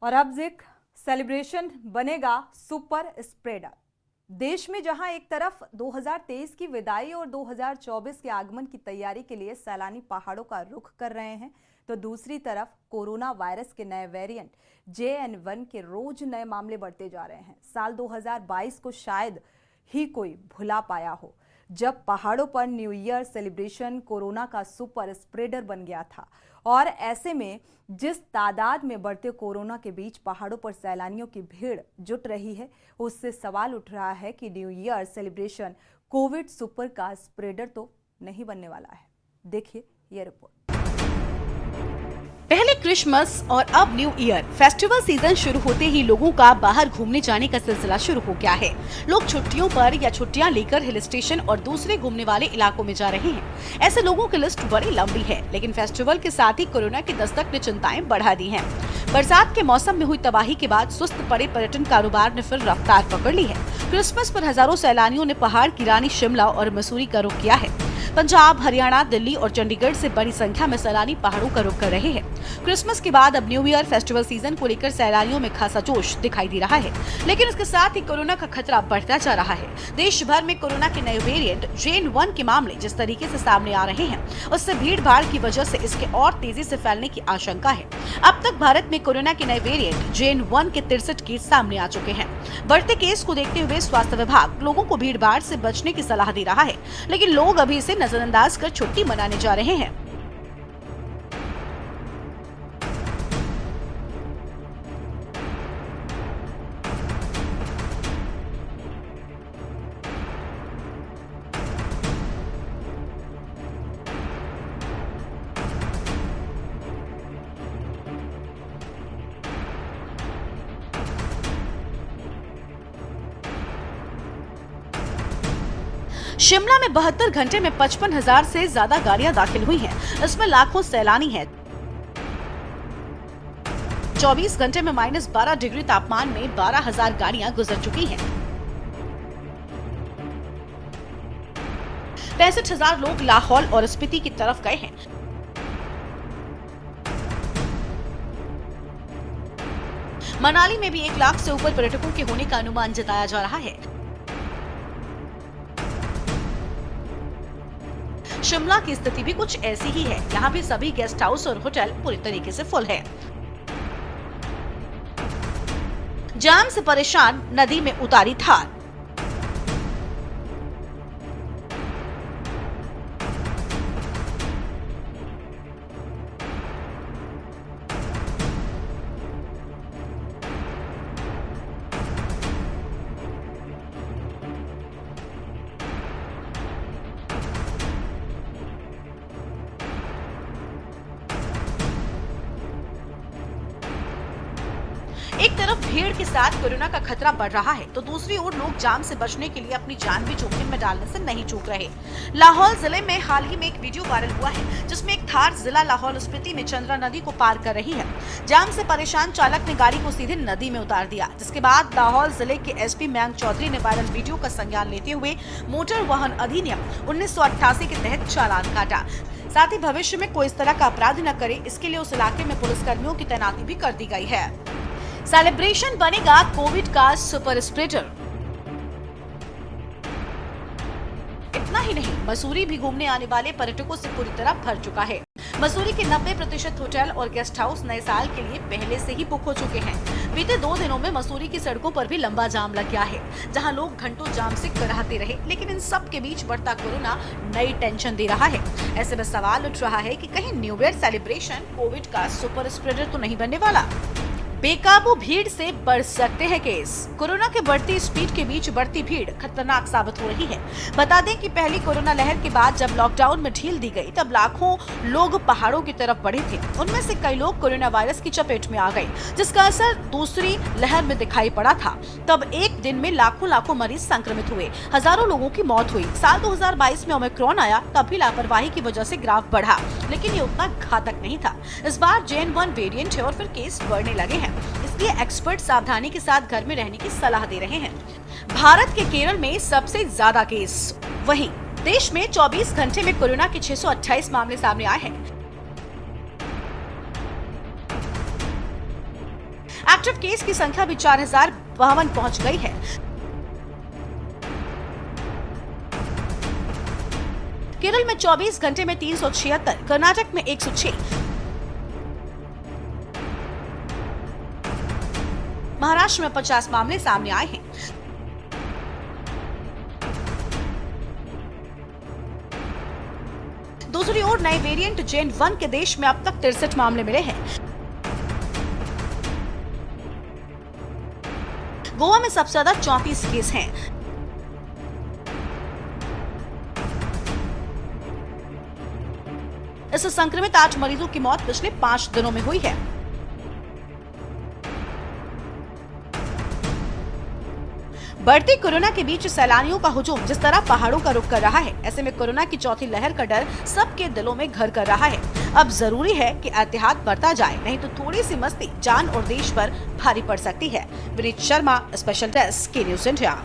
और अब जिक्र सेलिब्रेशन बनेगा सुपर स्प्रेडर। देश में जहां एक तरफ 2023 की विदाई और 2024 के आगमन की तैयारी के लिए सैलानी पहाड़ों का रुख कर रहे हैं, तो दूसरी तरफ कोरोना वायरस के नए वेरिएंट JN1 के रोज नए मामले बढ़ते जा रहे हैं। साल 2022 को शायद ही कोई भुला पाया हो, जब पहाड़ों पर न्यू ईयर सेलिब्रेशन कोरोना का सुपर स्प्रेडर बन गया था। और ऐसे में जिस तादाद में बढ़ते कोरोना के बीच पहाड़ों पर सैलानियों की भीड़ जुट रही है, उससे सवाल उठ रहा है कि new year celebration Covid super का स्प्रेडर तो नहीं बनने वाला है। देखिए ये रिपोर्ट। पहले क्रिसमस और अब न्यू ईयर फेस्टिवल सीजन शुरू होते ही लोगों का बाहर घूमने जाने का सिलसिला शुरू हो गया है। लोग छुट्टियों पर या छुट्टियां लेकर हिल स्टेशन और दूसरे घूमने वाले इलाकों में जा रहे हैं। ऐसे लोगों की लिस्ट बड़ी लंबी है, लेकिन फेस्टिवल के साथ ही कोरोना की दस्तक ने चिंताएं बढ़ा दी हैं। बरसात के मौसम में हुई तबाही के बाद सुस्त पड़े पर्यटन कारोबार ने फिर रफ्तार पकड़ ली है। क्रिसमस पर हजारों सैलानियों ने पहाड़ की रानी शिमला और मसूरी का रुख किया है। पंजाब, हरियाणा, दिल्ली और चंडीगढ़ से बड़ी संख्या में सैलानी पहाड़ों का रुख कर रहे हैं। क्रिसमस के बाद अब न्यू ईयर फेस्टिवल सीजन को लेकर सैलानियों में खासा जोश दिखाई दे रहा है, लेकिन इसके साथ ही कोरोना का खतरा बढ़ता जा रहा है। देश भर में कोरोना के नए वेरिएंट JN1 के मामले जिस तरीके से सामने आ रहे हैं, उससे भीड़ भाड़ की वजह से इसके और तेजी से फैलने की आशंका है। अब तक भारत में कोरोना के नए वेरिएंट JN1 के 63 केस सामने आ चुके हैं। बढ़ते केस को देखते हुए स्वास्थ्य विभाग लोगों को भीड़ भाड़ से बचने की सलाह दे रहा है, लेकिन लोग अभी इसे नजरअंदाज कर छुट्टी मनाने जा रहे हैं। शिमला में 72 घंटे में 55,000 से ज्यादा गाड़ियां दाखिल हुई हैं। इसमें लाखों सैलानी हैं। 24 घंटे में -12 डिग्री तापमान में 12,000 गाड़ियां गुजर चुकी हैं। 65,000 लोग लाहौल और स्पीति की तरफ गए हैं। मनाली में भी 1 लाख से ऊपर पर्यटकों के होने का अनुमान जताया जा रहा है। शिमला की स्थिति भी कुछ ऐसी ही है। यहाँ भी सभी गेस्ट हाउस और होटल पूरी तरीके से फुल है। जाम से परेशान नदी में उतारी थार। एक तरफ भीड़ के साथ कोरोना का खतरा बढ़ रहा है, तो दूसरी ओर लोग जाम से बचने के लिए अपनी जान भी जोखिम में डालने से नहीं चूक रहे। लाहौल जिले में हाल ही में एक वीडियो वायरल हुआ है, जिसमें एक थार जिला लाहौल स्पीति में चंद्रा नदी को पार कर रही है। जाम से परेशान चालक ने गाड़ी को सीधे नदी में उतार दिया, जिसके बाद लाहौल जिले के SP मयंक चौधरी ने वायरल वीडियो का संज्ञान लेते हुए मोटर वाहन अधिनियम 1988 के तहत चालान काटा। साथ ही भविष्य में कोई इस तरह का अपराध न करे, इसके लिए उस इलाके में पुलिसकर्मियों की तैनाती भी कर दी गई है। सेलिब्रेशन बनेगा कोविड का सुपर स्प्रेडर। इतना ही नहीं, मसूरी भी घूमने आने वाले पर्यटकों से पूरी तरह भर चुका है। मसूरी के 90% होटल और गेस्ट हाउस नए साल के लिए पहले से ही बुक हो चुके हैं। बीते 2 दिनों में मसूरी की सड़कों पर भी लंबा जाम लग गया है, जहां लोग घंटों जाम से कराहते रहे, लेकिन इन सब के बीच बढ़ता कोरोना नई टेंशन दे रहा है। ऐसे में सवाल उठ रहा है कि कहीं न्यू ईयर सेलिब्रेशन कोविड का सुपर स्प्रेडर तो नहीं बनने वाला। बेकाबू भीड़ से बढ़ सकते हैं केस। कोरोना के बढ़ती स्पीड के बीच बढ़ती भीड़ खतरनाक साबित हो रही है। बता दें कि पहली कोरोना लहर के बाद जब लॉकडाउन में ढील दी गई, तब लाखों लोग पहाड़ों की तरफ बढ़े थे। उनमें से कई लोग कोरोना वायरस की चपेट में आ गए, जिसका असर दूसरी लहर में दिखाई पड़ा था। तब एक दिन में लाखों मरीज संक्रमित हुए, हजारों लोगों की मौत हुई। साल 2022 में ओमिक्रॉन आया, तब भी लापरवाही की वजह से ग्राफ बढ़ा, लेकिन ये उतना घातक नहीं था। इस बार JN1 वेरिएंट है और फिर केस बढ़ने लगे हैं, इसलिए एक्सपर्ट सावधानी के साथ घर में रहने की सलाह दे रहे हैं। भारत के केरल में सबसे ज्यादा केस, वहीं देश में 24 घंटे में कोरोना के 628 मामले सामने आए हैं। एक्टिव केस की संख्या भी 4052 पहुंच गई है। केरल में 24 घंटे में 376, कर्नाटक में 106, महाराष्ट्र में 50 मामले सामने आए हैं। दूसरी ओर नए वेरिएंट जेन 1 के देश में अब तक 63 मामले मिले हैं। गोवा में सबसे ज्यादा 34 केस हैं। इस संक्रमित 8 मरीजों की मौत पिछले 5 दिनों में हुई है। बढ़ती कोरोना के बीच सैलानियों का हुजूम जिस तरह पहाड़ों का रुख कर रहा है, ऐसे में कोरोना की चौथी लहर का डर सबके दिलों में घर कर रहा है। अब जरूरी है कि एहतियात बरता जाए, नहीं तो थोड़ी सी मस्ती जान और देश पर भारी पड़ सकती है। विनीत शर्मा, स्पेशल डेस्क, के न्यूज़ इंडिया।